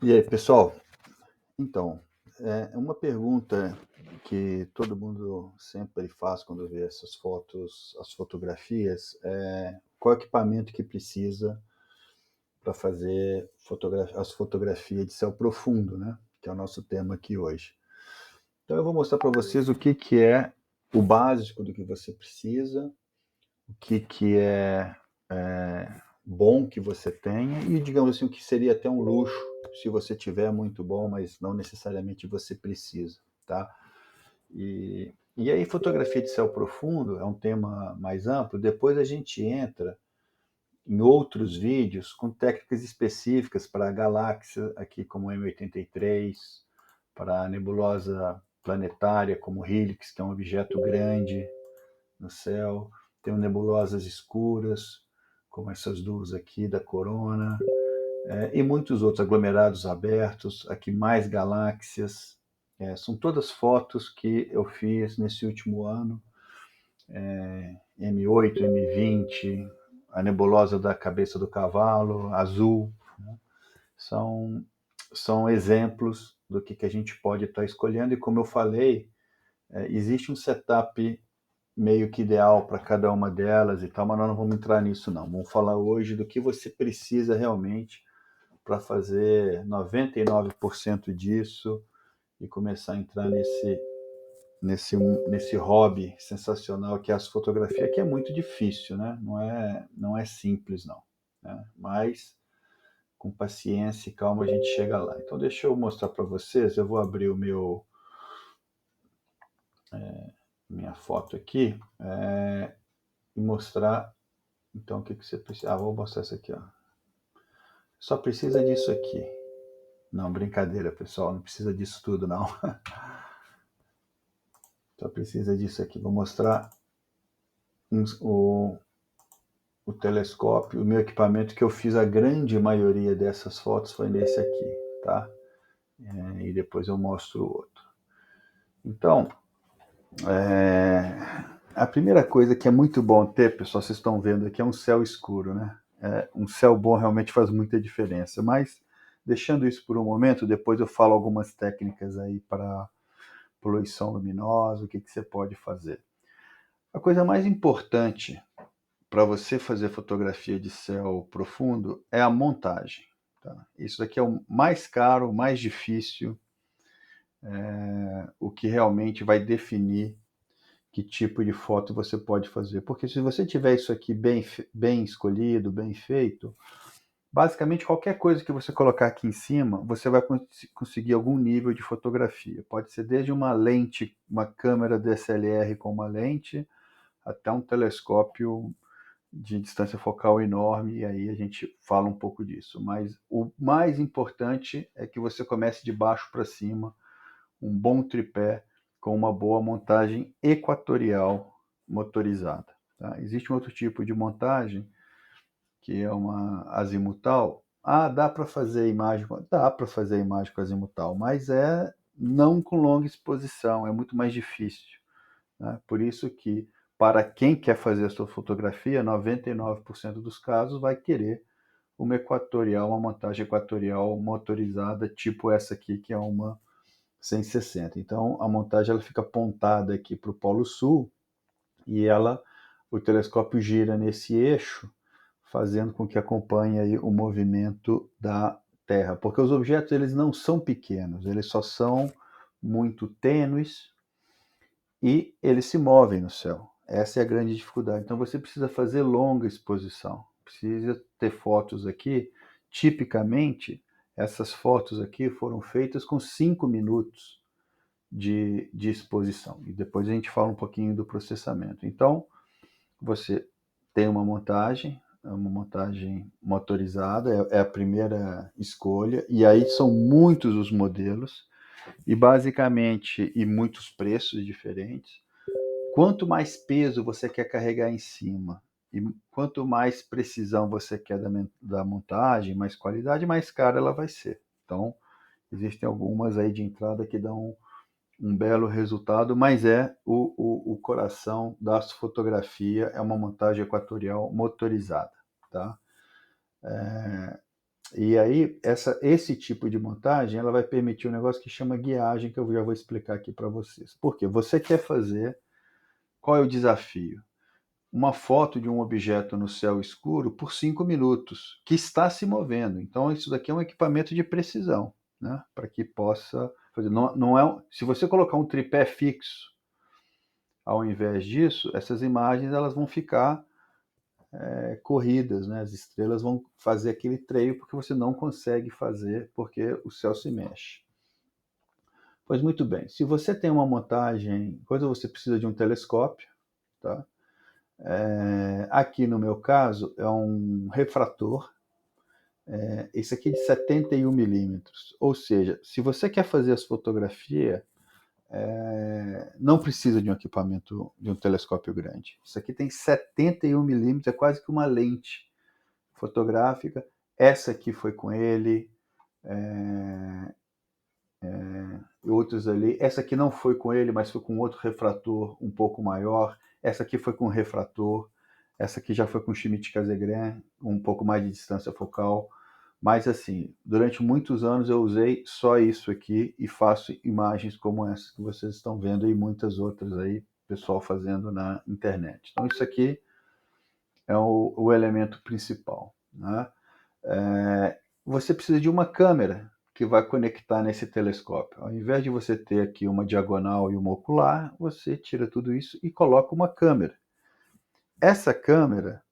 E aí, pessoal? Então, é uma pergunta que todo mundo sempre faz quando vê essas fotos, as fotografias, é qual equipamento que precisa para fazer as fotografias de céu profundo, né? Que é o nosso tema aqui hoje. Então, eu vou mostrar para vocês o que é o básico do que você precisa, o que bom que você tenha e, digamos assim, o que seria até um luxo se você tiver muito bom, mas não necessariamente você precisa, tá? E aí, fotografia de céu profundo é um tema mais amplo. Depois a gente entra em outros vídeos com técnicas específicas para a galáxia, aqui como M83, para a nebulosa planetária como Helix, que é um objeto grande no céu. Tem nebulosas escuras, como essas duas aqui da Corona, e muitos outros aglomerados abertos, aqui mais galáxias. São todas fotos que eu fiz nesse último ano, M8, M20, a nebulosa da cabeça do cavalo, azul, né? são, são exemplos do que a gente pode estar escolhendo, e como eu falei, existe um setup meio que ideal para cada uma delas e tal, mas nós não vamos entrar nisso não. Vamos falar hoje do que você precisa realmente para fazer 99% disso e começar a entrar nesse hobby sensacional que é as fotografias, que é muito difícil, né? Não é simples, não. Né? Mas com paciência e calma a gente chega lá. Então deixa eu mostrar para vocês, eu vou abrir minha foto aqui e mostrar então o que você precisa. Vou mostrar isso aqui, ó. Só precisa disso aqui. Não, brincadeira, pessoal, não precisa disso tudo, não. Só precisa disso aqui. Vou mostrar o, o telescópio, o meu equipamento que eu fiz a grande maioria dessas fotos foi nesse aqui, tá? E depois eu mostro o outro. Então, a primeira coisa que é muito bom ter, pessoal, vocês estão vendo aqui, é um céu escuro, né? Um céu bom realmente faz muita diferença, mas deixando isso por um momento, depois eu falo algumas técnicas aí para poluição luminosa, o que você pode fazer. A coisa mais importante para você fazer fotografia de céu profundo é a montagem. Tá? Isso daqui é o mais caro, o mais difícil, o que realmente vai definir que tipo de foto você pode fazer. Porque se você tiver isso aqui bem escolhido, bem feito, basicamente qualquer coisa que você colocar aqui em cima, você vai conseguir algum nível de fotografia. Pode ser desde uma lente, uma câmera DSLR com uma lente, até um telescópio de distância focal enorme, e aí a gente fala um pouco disso. Mas o mais importante é que você comece de baixo para cima, um bom tripé com uma boa montagem equatorial motorizada. Tá? Existe um outro tipo de montagem, que é uma azimutal. Dá para fazer imagem? Dá para fazer imagem com azimutal, mas não com longa exposição, é muito mais difícil. Né? Por isso que, para quem quer fazer a sua fotografia, 99% dos casos vai querer uma montagem equatorial motorizada, tipo essa aqui, que é uma 160. Então, a montagem ela fica apontada aqui para o Polo Sul e o telescópio gira nesse eixo, fazendo com que acompanhe aí o movimento da Terra. Porque os objetos eles não são pequenos, eles só são muito tênues, e eles se movem no céu. Essa é a grande dificuldade. Então você precisa fazer longa exposição. Precisa ter fotos aqui. Tipicamente, essas fotos aqui foram feitas com 5 minutos de exposição. E depois a gente fala um pouquinho do processamento. Então, você tem uma montagem motorizada, é a primeira escolha, e aí são muitos os modelos, e basicamente, e muitos preços diferentes. Quanto mais peso você quer carregar em cima e quanto mais precisão você quer da montagem, mais qualidade, mais cara ela vai ser. Então, existem algumas aí de entrada que dão um belo resultado, mas o coração da fotografia é uma montagem equatorial motorizada. Tá? E aí, esse tipo de montagem, ela vai permitir um negócio que chama guiagem, que eu já vou explicar aqui para vocês. Por quê? Você quer fazer... Qual é o desafio? Uma foto de um objeto no céu escuro por 5 minutos, que está se movendo. Então, isso daqui é um equipamento de precisão, né? Para que possa fazer. Não é, se você colocar um tripé fixo ao invés disso, essas imagens elas vão ficar corridas, né? As estrelas vão fazer aquele treino porque você não consegue fazer porque o céu se mexe. Pois muito bem, se você tem uma montagem, coisa você precisa de um telescópio, tá? Aqui no meu caso é um refrator, esse aqui é de 71 milímetros, ou seja, se você quer fazer as fotografias, não precisa de um equipamento, de um telescópio grande. Isso aqui tem 71 milímetros, é quase que uma lente fotográfica. Essa aqui foi com ele, outros ali. Essa aqui não foi com ele, mas foi com outro refrator um pouco maior. Essa aqui foi com refrator. Essa aqui já foi com Schmidt-Cassegrain, um pouco mais de distância focal. Mas assim, durante muitos anos eu usei só isso aqui e faço imagens como essa que vocês estão vendo e muitas outras aí, pessoal fazendo na internet. Então isso aqui é o elemento principal, né? Você precisa de uma câmera que vai conectar nesse telescópio. Ao invés de você ter aqui uma diagonal e uma ocular, você tira tudo isso e coloca uma câmera. Essa câmera,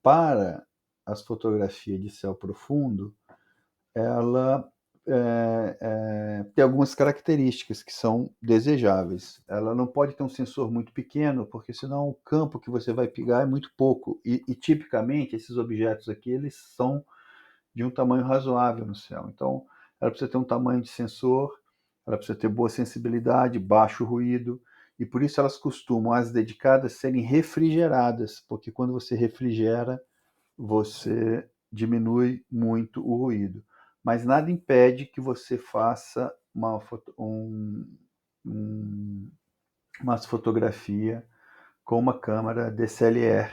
para as fotografias de céu profundo, ela tem algumas características que são desejáveis. Ela não pode ter um sensor muito pequeno, porque senão o campo que você vai pegar é muito pouco. E tipicamente, esses objetos aqui, eles são de um tamanho razoável no céu. Então, ela precisa ter um tamanho de sensor, ela precisa ter boa sensibilidade, baixo ruído, e por isso elas costumam, as dedicadas, serem refrigeradas, porque quando você refrigera, você diminui muito o ruído. Mas nada impede que você faça uma fotografia com uma câmera DSLR,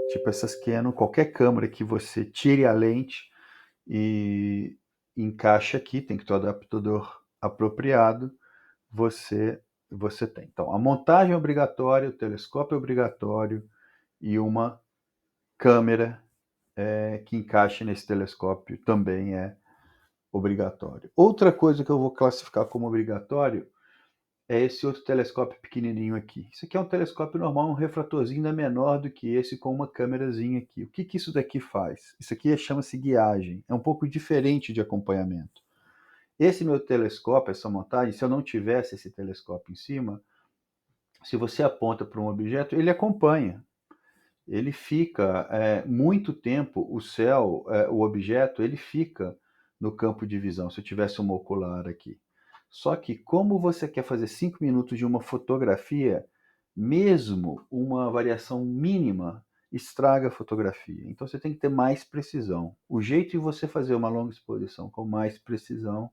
tipo essas Canon, qualquer câmera que você tire a lente e encaixe aqui, tem que ter o adaptador apropriado, você tem. Então, a montagem é obrigatória, o telescópio é obrigatório e uma câmera que encaixe nesse telescópio também é obrigatório. Outra coisa que eu vou classificar como obrigatório é esse outro telescópio pequenininho aqui. Isso aqui é um telescópio normal, um refratorzinho ainda menor do que esse, com uma câmerazinha aqui. O que isso daqui faz? Isso aqui chama-se guiagem. É um pouco diferente de acompanhamento. Esse meu telescópio, essa montagem, se eu não tivesse esse telescópio em cima, se você aponta para um objeto, ele acompanha. Ele fica muito tempo, o céu, o objeto, ele fica no campo de visão, se eu tivesse uma ocular aqui. Só que como você quer fazer 5 minutos de uma fotografia, mesmo uma variação mínima estraga a fotografia. Então você tem que ter mais precisão. O jeito de você fazer uma longa exposição com mais precisão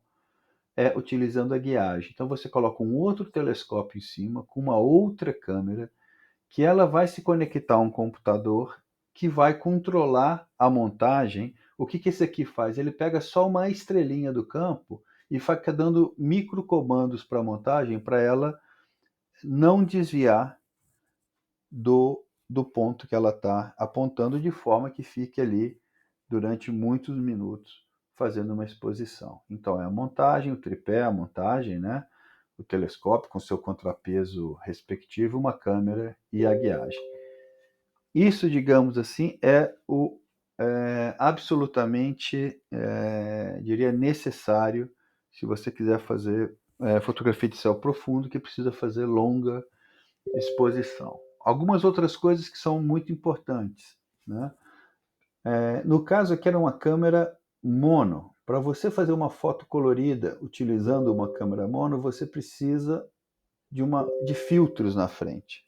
é utilizando a guiagem. Então você coloca um outro telescópio em cima, com uma outra câmera, que ela vai se conectar a um computador que vai controlar a montagem. O que esse aqui faz? Ele pega só uma estrelinha do campo e fica dando microcomandos para a montagem, para ela não desviar do ponto que ela está apontando, de forma que fique ali durante muitos minutos fazendo uma exposição. Então é a montagem, o tripé, a montagem, né? O telescópio com seu contrapeso respectivo, uma câmera e a guiagem. Isso, digamos assim, é o absolutamente, diria, necessário se você quiser fazer fotografia de céu profundo, que precisa fazer longa exposição. Algumas outras coisas que são muito importantes, né? No caso aqui era uma câmera mono. Para você fazer uma foto colorida utilizando uma câmera mono, você precisa de filtros na frente.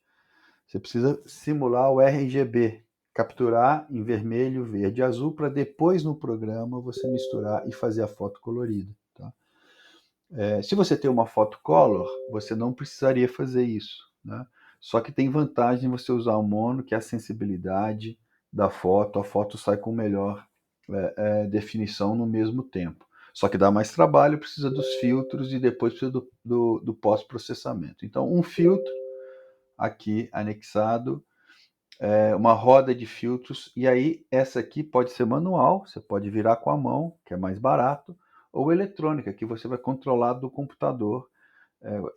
Você precisa simular o RGB, capturar em vermelho, verde e azul, para depois no programa você misturar e fazer a foto colorida. Tá? Se você tem uma foto color, você não precisaria fazer isso. Né? Só que tem vantagem em você usar o mono, que é a sensibilidade da foto, a foto sai com melhor definição no mesmo tempo. Só que dá mais trabalho, precisa dos filtros e depois precisa do pós-processamento. Então, um filtro aqui anexado, uma roda de filtros, e aí essa aqui pode ser manual, você pode virar com a mão, que é mais barato, ou eletrônica, que você vai controlar do computador.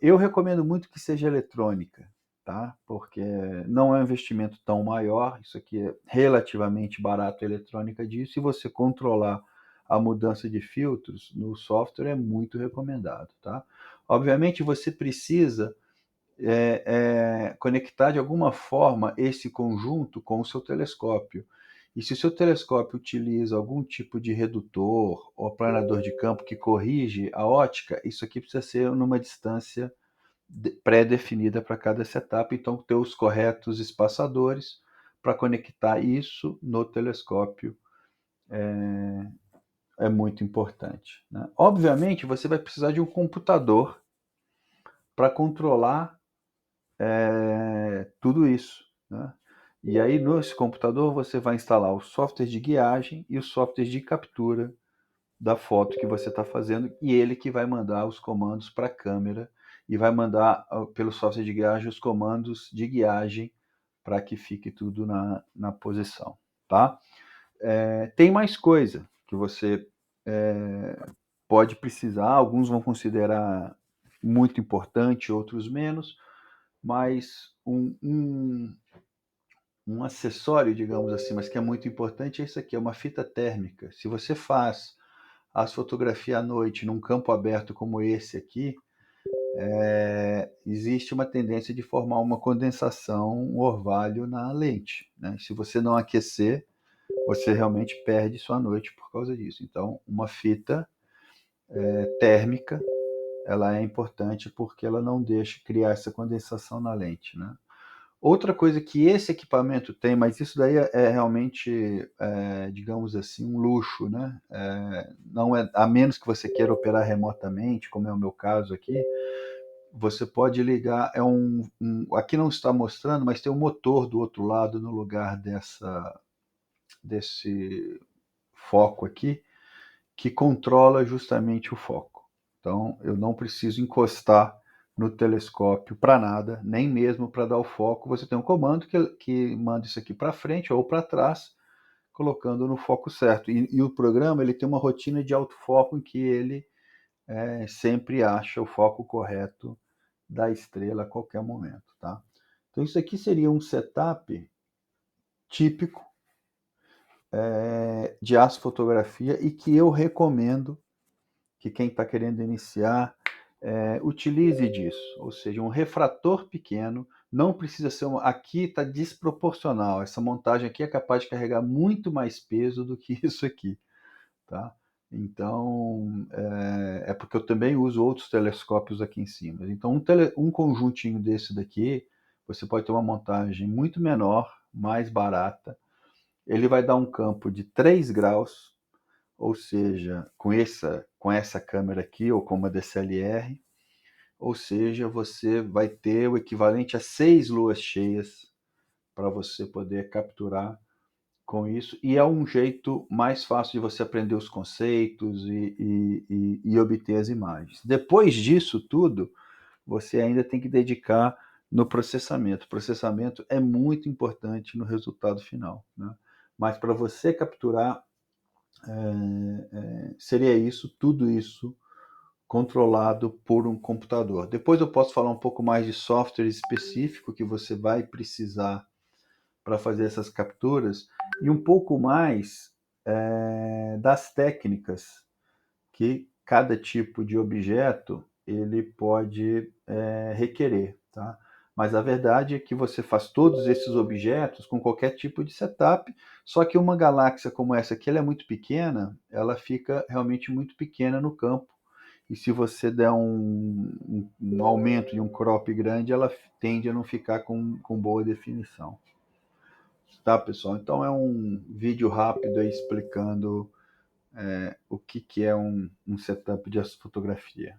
Eu recomendo muito que seja eletrônica, tá? Porque não é um investimento tão maior, isso aqui é relativamente barato a eletrônica disso, e você controlar a mudança de filtros no software é muito recomendado, tá? Obviamente você precisa conectar de alguma forma esse conjunto com o seu telescópio. E se o seu telescópio utiliza algum tipo de redutor ou planador de campo que corrige a ótica, isso aqui precisa ser numa distância pré-definida para cada setup, então ter os corretos espaçadores para conectar isso no telescópio é muito importante, né? Obviamente, você vai precisar de um computador para controlar tudo isso, né? E aí, nesse computador, você vai instalar o software de guiagem e o software de captura da foto que você está fazendo, e ele que vai mandar os comandos para a câmera e vai mandar pelo software de guiagem os comandos de guiagem para que fique tudo na posição, tá? Tem mais coisa que você pode precisar, alguns vão considerar muito importante, outros menos, mas um acessório, digamos assim, mas que é muito importante é isso aqui, é uma fita térmica. Se você faz as fotografias à noite num campo aberto como esse aqui, existe uma tendência de formar uma condensação, um orvalho na lente, né? Se você não aquecer, você realmente perde sua noite por causa disso. Então, uma fita térmica, ela é importante porque ela não deixa criar essa condensação na lente, né? Outra coisa que esse equipamento tem, mas isso daí realmente, digamos assim, um luxo, né? Não é, a menos que você queira operar remotamente, como é o meu caso aqui, você pode ligar, aqui não está mostrando, mas tem um motor do outro lado no lugar desse foco aqui, que controla justamente o foco. Então, eu não preciso encostar no telescópio para nada, nem mesmo para dar o foco. Você tem um comando que manda isso aqui para frente ou para trás, colocando no foco certo. E o programa ele tem uma rotina de autofoco em que ele sempre acha o foco correto da estrela a qualquer momento, tá? Então isso aqui seria um setup típico de astrofotografia e que eu recomendo que quem está querendo iniciar utilize disso, ou seja, um refrator pequeno, não precisa ser aqui está desproporcional, essa montagem aqui é capaz de carregar muito mais peso do que isso aqui, tá? Então, porque eu também uso outros telescópios aqui em cima. Então, um conjuntinho desse daqui, você pode ter uma montagem muito menor, mais barata. Ele vai dar um campo de 3 graus, ou seja, com essa câmera aqui, ou com uma DSLR, ou seja, você vai ter o equivalente a 6 luas cheias para você poder capturar com isso, e é um jeito mais fácil de você aprender os conceitos e obter as imagens. Depois disso tudo, você ainda tem que dedicar no processamento. O processamento é muito importante no resultado final, né? Mas para você capturar, seria isso, tudo isso controlado por um computador. Depois eu posso falar um pouco mais de software específico que você vai precisar para fazer essas capturas e um pouco mais das técnicas que cada tipo de objeto ele pode requerer, tá? Mas a verdade é que você faz todos esses objetos com qualquer tipo de setup, só que uma galáxia como essa aqui, ela é muito pequena, ela fica realmente muito pequena no campo. E se você der um aumento e um crop grande, ela tende a não ficar com boa definição. Tá, pessoal? Então é um vídeo rápido aí explicando o que é um setup de astrofotografia.